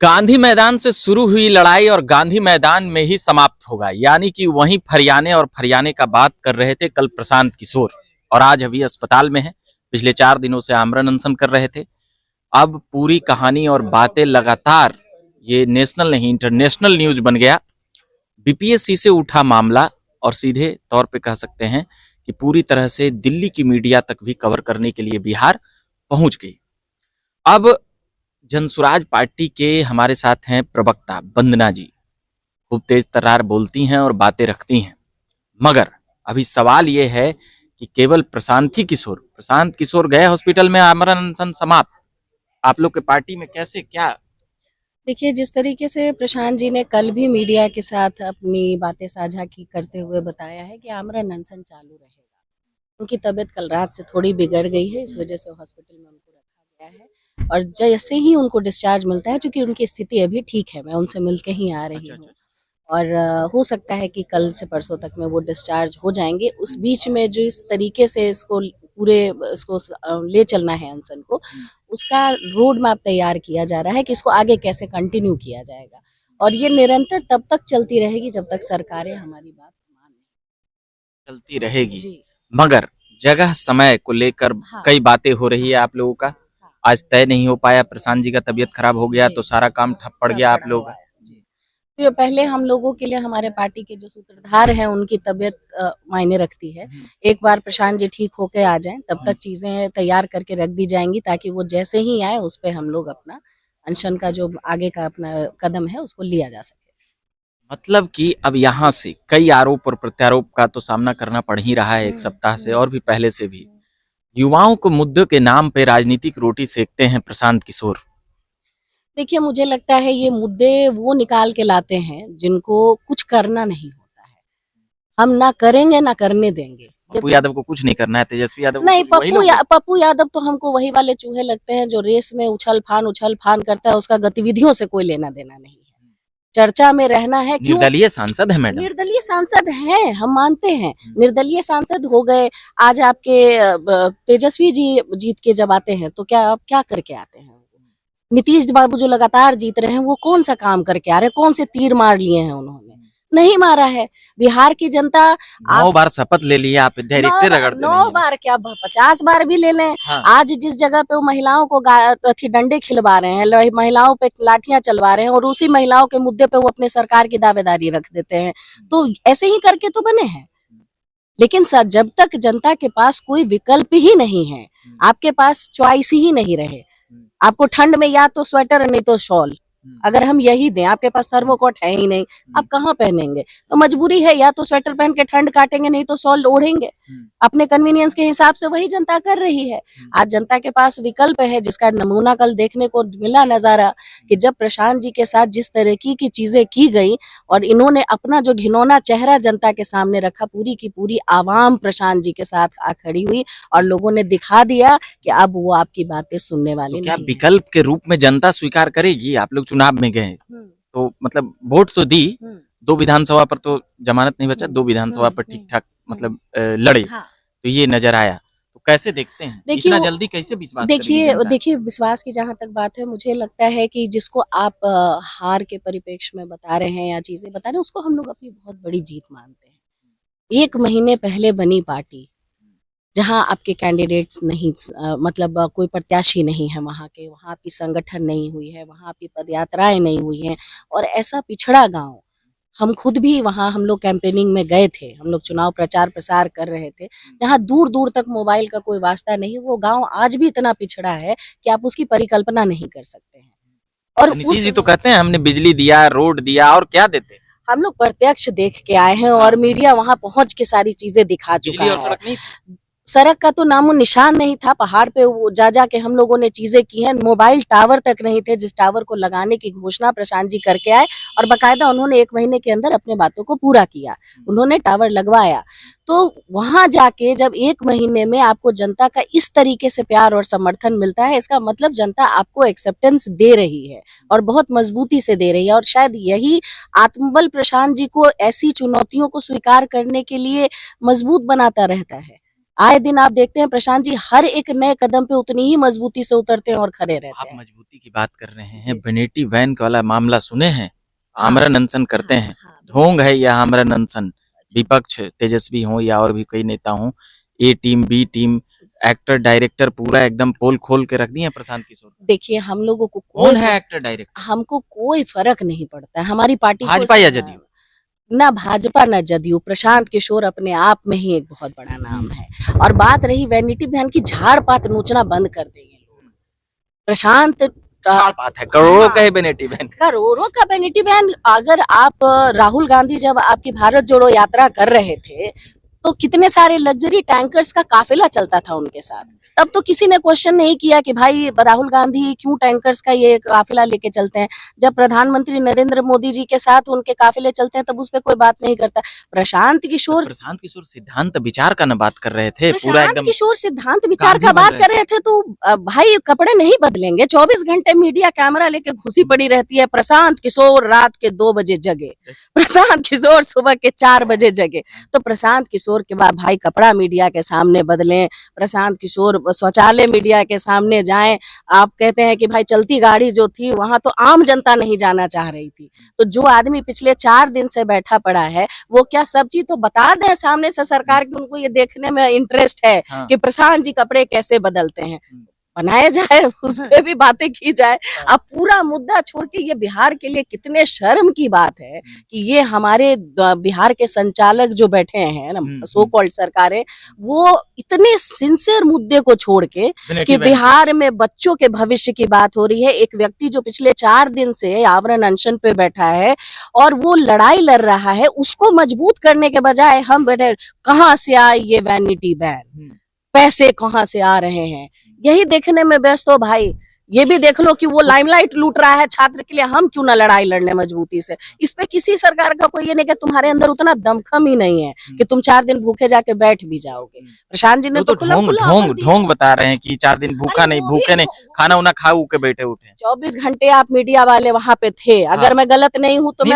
गांधी मैदान से शुरू हुई लड़ाई और गांधी मैदान में ही समाप्त होगा, यानी कि वहीं फरियाने और फरियाने का बात कर रहे थे कल प्रशांत किशोर, और आज अभी अस्पताल में है। पिछले 4 दिनों से आमरण अनशन कर रहे थे। अब पूरी कहानी और बातें लगातार ये नेशनल नहीं इंटरनेशनल न्यूज बन गया। बीपीएससी से उठा मामला और सीधे तौर पे कह सकते हैं कि पूरी तरह से दिल्ली की मीडिया तक भी कवर करने के लिए बिहार पहुंच गई। अब जनसुराज पार्टी के हमारे साथ हैं प्रवक्ता वंदना जी। खूब तेज तर्रार बोलती हैं और बातें रखती हैं, मगर अभी सवाल ये है कि केवल प्रशांत किशोर गए हॉस्पिटल में, आमरण अनशन समाप्त। आप लोग के पार्टी में कैसे क्या? देखिए, जिस तरीके से प्रशांत जी ने कल भी मीडिया के साथ अपनी बातें साझा की करते हुए बताया है कि आमरण अनशन चालू रहेगा। उनकी तबीयत कल रात से थोड़ी बिगड़ गई है, इस वजह से हॉस्पिटल में उनको रखा गया है और जैसे ही उनको डिस्चार्ज मिलता है, चूंकि उनकी स्थिति अभी ठीक है, मैं उनसे मिल के ही आ रही हूँ और हो सकता है कि कल से परसों तक में वो डिस्चार्ज हो जाएंगे। उस बीच में जो इस तरीके से इसको ले चलना है अनशन को, उसका रोड मैप तैयार किया जा रहा है कि इसको आगे कैसे कंटिन्यू किया जाएगा और ये निरंतर तब तक चलती रहेगी जब तक सरकारें हमारी बात मान चलती रहेगी। जी मगर जगह समय को लेकर हाँ कई बातें हो रही है आप लोगों का। हाँ आज तय नहीं हो पाया, प्रशांत जी का तबीयत खराब हो गया तो सारा काम ठप पड़ गया आप लोगों का। जी। फिर पहले हम लोगों के लिए हमारे पार्टी के जो सूत्रधार हैं उनकी तबीयत मायने रखती है। एक बार प्रशांत जी ठीक होके आ जाएं तब तक चीजें तैयार करके रख दी जाएंगी ताकि वो जैसे ही आए उस पे हम लोग अपना अनशन का जो आगे का अपना कदम है उसको लिया जा सके। मतलब कि अब यहाँ से कई आरोप और प्रत्यारोप का तो सामना करना पड़ ही रहा है एक सप्ताह से और भी पहले से भी। युवाओं को मुद्दों के नाम पे राजनीतिक रोटी सेकते हैं प्रशांत किशोर। देखिए, मुझे लगता है ये मुद्दे वो निकाल के लाते हैं जिनको कुछ करना नहीं होता है। हम ना करेंगे ना करने देंगे। पप्पू यादव को कुछ नहीं करना है, तेजस्वी यादव को नहीं, कुछ, वही लोग पप्पू यादव तो हमको वही वाले चूहे लगते हैं जो रेस में उछल फान करता है, उसका गतिविधियों से कोई लेना देना नहीं है। चर्चा में रहना है। क्यों? निर्दलीय सांसद है मैडम। निर्दलीय सांसद हैं, हम मानते हैं। निर्दलीय सांसद हो गए। आज आपके तेजस्वी जी जीत के जब आते हैं तो क्या आप क्या करके आते हैं? नीतीश बाबू जो लगातार जीत रहे हैं वो कौन सा काम करके आ रहे हैं? कौन से तीर मार लिए हैं उन्होंने? नहीं मारा है। बिहार की जनता 9 बार शपथ ले लिया, आप डायरेक्टर रगड़ते नहीं 9 हैं। बार क्या 50 बार भी ले लें। हाँ। आज जिस जगह पे वो महिलाओं को डंडे खिलवा रहे हैं, महिलाओं पे लाठियां चलवा रहे हैं और उसी महिलाओं के मुद्दे पे वो अपने सरकार की दावेदारी रख देते हैं, तो ऐसे ही करके तो बने हैं। लेकिन सर, जब तक जनता के पास कोई विकल्प ही नहीं है, आपके पास चॉइस ही नहीं रहे, आपको ठंड में या तो स्वेटर नहीं तो शॉल, अगर हम यही दें, आपके पास थर्मोकोट है ही नहीं, आप कहाँ पहनेंगे? तो मजबूरी है, या तो स्वेटर पहन के ठंड काटेंगे नहीं तो शॉल ओढ़ेंगे। अपने कन्वीनियंस के हिसाब से वही जनता कर रही है। आज जनता के पास विकल्प है, जिसका नमूना कल देखने को मिला नजारा कि जब प्रशांत जी के साथ जिस तरह की चीजें की गई और इन्होंने अपना जो घिनौना चेहरा जनता के सामने रखा, पूरी की पूरी आवाम प्रशांत जी के साथ आ खड़ी हुई और लोगों ने दिखा दिया कि अब वो आपकी बातें सुनने वाली तो क्या नहीं। विकल्प के रूप में जनता स्वीकार करेगी? आप लोग चुनाव में गए तो मतलब वोट तो दी, 2 विधानसभा पर तो जमानत नहीं बचा, 2 विधानसभा पर ठीक ठाक मतलब लड़े, हाँ। तो ये नजर आया। तो कैसे देखते हैं इतना जल्दी कैसे विश्वास करेगी जनता? देखिए, विश्वास की जहाँ तक बात है, मुझे लगता है कि जिसको आप हार के परिप्रेक्ष्य में बता रहे हैं या चीजें बता रहे हैं, उसको हम लोग अपनी बहुत बड़ी जीत मानते हैं। 1 महीने पहले बनी पार्टी, जहाँ आपके कैंडिडेट्स नहीं, मतलब कोई प्रत्याशी नहीं है वहाँ आपकी संगठन नहीं हुई है, वहाँ आपकी पदयात्राएं नहीं हुई हैं और ऐसा पिछड़ा गांव, हम खुद भी वहाँ हम लोग कैंपेनिंग में गए थे, हम लोग चुनाव प्रचार प्रसार कर रहे थे, जहाँ दूर दूर तक मोबाइल का कोई वास्ता नहीं, वो गांव आज भी इतना पिछड़ा है कि आप उसकी परिकल्पना नहीं कर सकते हैं। और नीतीश जी तो कहते हैं हमने बिजली दिया, रोड दिया, और क्या देते? हम लोग प्रत्यक्ष देख के आए हैं और मीडिया वहां पहुंच के सारी चीजें दिखा चुका बिजली और है। सड़क नहीं? सड़क का तो नामो निशान नहीं था। पहाड़ पे वो जा के हम लोगों ने चीजें की हैं। मोबाइल टावर तक नहीं थे, जिस टावर को लगाने की घोषणा प्रशांत जी करके आए और बकायदा उन्होंने 1 महीने के अंदर अपने बातों को पूरा किया, उन्होंने टावर लगवाया। तो वहां जाके जब 1 महीने में आपको जनता का इस तरीके से प्यार और समर्थन मिलता है, इसका मतलब जनता आपको एक्सेप्टेंस दे रही है और बहुत मजबूती से दे रही है और शायद यही आत्मबल प्रशांत जी को ऐसी चुनौतियों को स्वीकार करने के लिए मजबूत बनाता रहता है। आए दिन आप देखते हैं प्रशांत जी हर एक नए कदम पे उतनी ही मजबूती से उतरते हैं और खड़े रहते आप हैं। मजबूती की बात कर रहे हैं, बेनेटी वैन वाला मामला सुने हैं? हाँ, आमरण अनशन करते हाँ, हैं, हाँ, ढोंग है यह आमरण अनशन। अच्छा। विपक्ष तेजस्वी हो या और भी कई नेता हों, A team B team, actor director पूरा एकदम पोल खोल के रख दिए हैं प्रशांत किशोर। देखिए हम लोगों को कौन है एक्टर डायरेक्टर? हमको कोई फर्क नहीं पड़ता है, हमारी पार्टी को भाजपा या जदयू? ना भाजपा ना जदयू, प्रशांत किशोर अपने आप में ही एक बहुत बड़ा नाम है। और बात रही वैनिटी बहन की, झाड़ पात नोचना बंद कर देंगे लोग। प्रशांत क्या बात है, करोड़ों का है बेनेटी वैन। करोड़ों का वैनिटी वैन। अगर आप राहुल गांधी जब आपकी भारत जोड़ो यात्रा कर रहे थे तो कितने सारे लग्जरी टैंकर्स का काफिला चलता था उनके साथ। तब तो किसी ने क्वेश्चन नहीं किया कि भाई राहुल गांधी क्यों टैंकर्स का ये काफिला लेके चलते हैं। जब प्रधानमंत्री नरेंद्र मोदी जी के साथ उनके काफिले चलते हैं तब उस पर कोई बात नहीं करता। प्रशांत किशोर सिद्धांत विचार का न बात कर रहे थे, पूरा प्रशांत एकदम किशोर सिद्धांत विचार गांधी का बन बात रहे कर रहे थे तो भाई कपड़े नहीं बदलेंगे। 24 घंटे मीडिया कैमरा लेके घुसी पड़ी रहती है। प्रशांत किशोर रात के 2 बजे जगे, प्रशांत किशोर सुबह के 4 बजे जगे। तो प्रशांत किशोर के बाद भाई कपड़ा मीडिया के सामने बदलें, प्रशांत किशोर शौचालय मीडिया के सामने जाएं। आप कहते हैं कि भाई चलती गाड़ी जो थी वहां तो आम जनता नहीं जाना चाह रही थी, तो जो आदमी पिछले 4 दिन से बैठा पड़ा है वो क्या सब चीज तो बता दें सामने से सरकार की। उनको ये देखने में इंटरेस्ट है हाँ। कि प्रशांत जी कपड़े कैसे बदलते हैं, बनाया जाए, उस पे भी बातें की जाए। अब पूरा मुद्दा छोड़ के ये बिहार के लिए कितने शर्म की बात है कि ये हमारे बिहार के संचालक जो बैठे हैं ना, सो कॉल्ड सरकारें, वो इतने सिंसियर मुद्दे को छोड़ के कि बिहार में बच्चों के भविष्य की बात हो रही है। एक व्यक्ति जो पिछले 4 दिन से आवरण अनशन पे बैठा है और वो लड़ाई लड़ रहा है, उसको मजबूत करने के बजाय हम बैठे कहाँ से आई ये वैनिटी बैन, पैसे कहाँ से आ रहे हैं, यही देखने में व्यस्त हो। भाई ये भी देख लो कि वो लाइमलाइट लूट रहा है छात्र के लिए, हम क्यों ना लड़ाई लड़ ले मजबूती से। इस पे किसी सरकार का कोई ये नहीं कि तुम्हारे अंदर उतना दमखम ही नहीं है कि तुम 4 दिन भूखे जाके बैठ भी जाओगे। प्रशांत जी ने तो ढोंग बता रहे हैं कि 4 दिन भूखा नहीं, भूखे नहीं, खाना उना खा के बैठे उठे। 24 घंटे आप मीडिया वाले वहाँ पे थे। अगर मैं गलत नहीं हूँ तो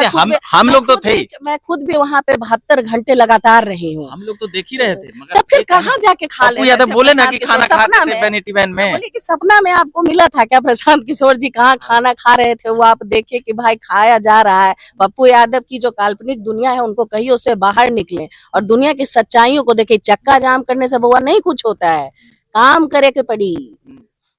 हम लोग तो थे, मैं खुद भी वहाँ पे 72 घंटे लगातार रही हूँ। हम लोग तो देख ही रहे थे। तब फिर कहाँ जाके खा ले? यादव बोले ना कि खाना खाते थे वैनिटी वैन में। बोले कि सपना में आपको मिला था क्या प्रशांत किशोर जी कहाँ खाना खा रहे थे? वो आप देखिए कि भाई खाया जा रहा है। पप्पू यादव की जो काल्पनिक दुनिया है उनको कहिए उससे बाहर निकले और दुनिया की सच्चाइयों को देखे। चक्का जाम करने से बुआ नहीं कुछ होता है, काम करे के पड़ी।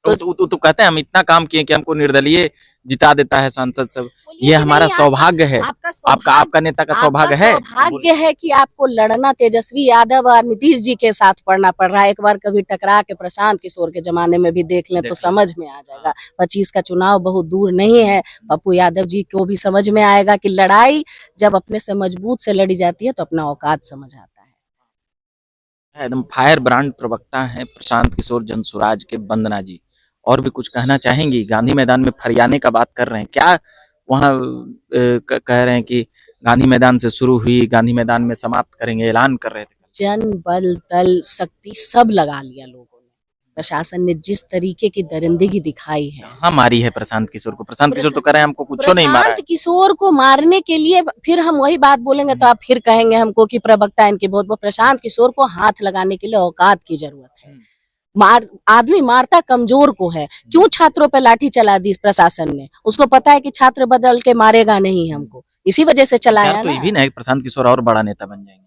तो कहते हैं हम इतना काम किए कि हमको निर्दलीय जिता देता है सांसद सब। ये हमारा सौभाग्य है। आपका नेता का सौभाग्य है। सौभाग्य है कि आपको लड़ना तेजस्वी यादव और नीतीश जी के साथ पढ़ना पड़ रहा है। एक बार कभी टकरा के प्रशांत किशोर के जमाने में भी देख लें तो समझ में आ जाएगा। 25 का चुनाव बहुत दूर नहीं है। पप्पू यादव जी को भी समझ में आएगा कि लड़ाई जब अपने से मजबूत से लड़ी जाती है तो अपना औकात समझ आता है। एकदम फायर ब्रांड प्रवक्ता है प्रशांत किशोर जनसुराज के। वंदना जी और भी कुछ कहना चाहेंगी? गांधी मैदान में फरियाने का बात कर रहे हैं, क्या वहाँ कह रहे हैं कि गांधी मैदान से शुरू हुई, गांधी मैदान में समाप्त करेंगे, ऐलान कर रहे थे। जन बल दल शक्ति सब लगा लिया लोगों ने। प्रशासन ने जिस तरीके की दरिंदगी दिखाई है। हाँ मारी है प्रशांत किशोर को। प्रशांत किशोर तो कह रहे हैं हमको कुछ नहीं मारा है। प्रशांत किशोर को मारने के लिए फिर हम वही बात बोलेंगे तो आप फिर कहेंगे हमको कि प्रवक्ता इनकी बहुत। प्रशांत किशोर को हाथ लगाने के लिए औकात की जरूरत है। आदमी मारता कमजोर को है। क्यों छात्रों पे लाठी चला दी प्रशासन ने? उसको पता है कि छात्र बदल के मारेगा नहीं हमको, इसी वजह से चलाया तो ये भी ना प्रशांत किशोर और बड़ा नेता बन जाएंगे।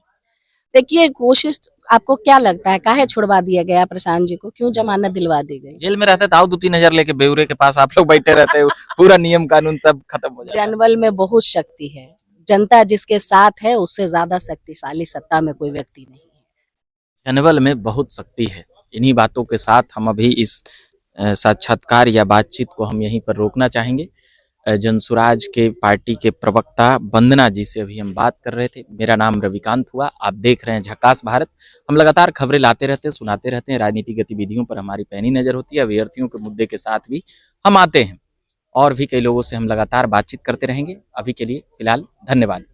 देखिए कोशिश, आपको क्या लगता है काहे छुड़वा दिया गया प्रशांत जी को? क्यों जमानत दिलवा दी गई? जेल में रहते तो 2-3 हजार लेके बेउरे के पास आप लोग बैठे रहते, पूरा नियम कानून सब खत्म हो जाता। जनबल में बहुत शक्ति है। जनता जिसके साथ है उससे ज्यादा शक्तिशाली सत्ता में कोई व्यक्ति नहीं है। जनबल में बहुत शक्ति है। इन्हीं बातों के साथ हम अभी इस साक्षात्कार या बातचीत को हम यहीं पर रोकना चाहेंगे। जनसुराज के पार्टी के प्रवक्ता वंदना जी से अभी हम बात कर रहे थे। मेरा नाम रविकांत हुआ। आप देख रहे हैं झकास भारत। हम लगातार खबरें लाते रहते हैं, सुनाते रहते हैं। राजनीतिक गतिविधियों पर हमारी पैनी नजर होती है। अभ्यर्थियों के मुद्दे के साथ भी हम आते हैं और भी कई लोगों से हम लगातार बातचीत करते रहेंगे। अभी के लिए फिलहाल धन्यवाद।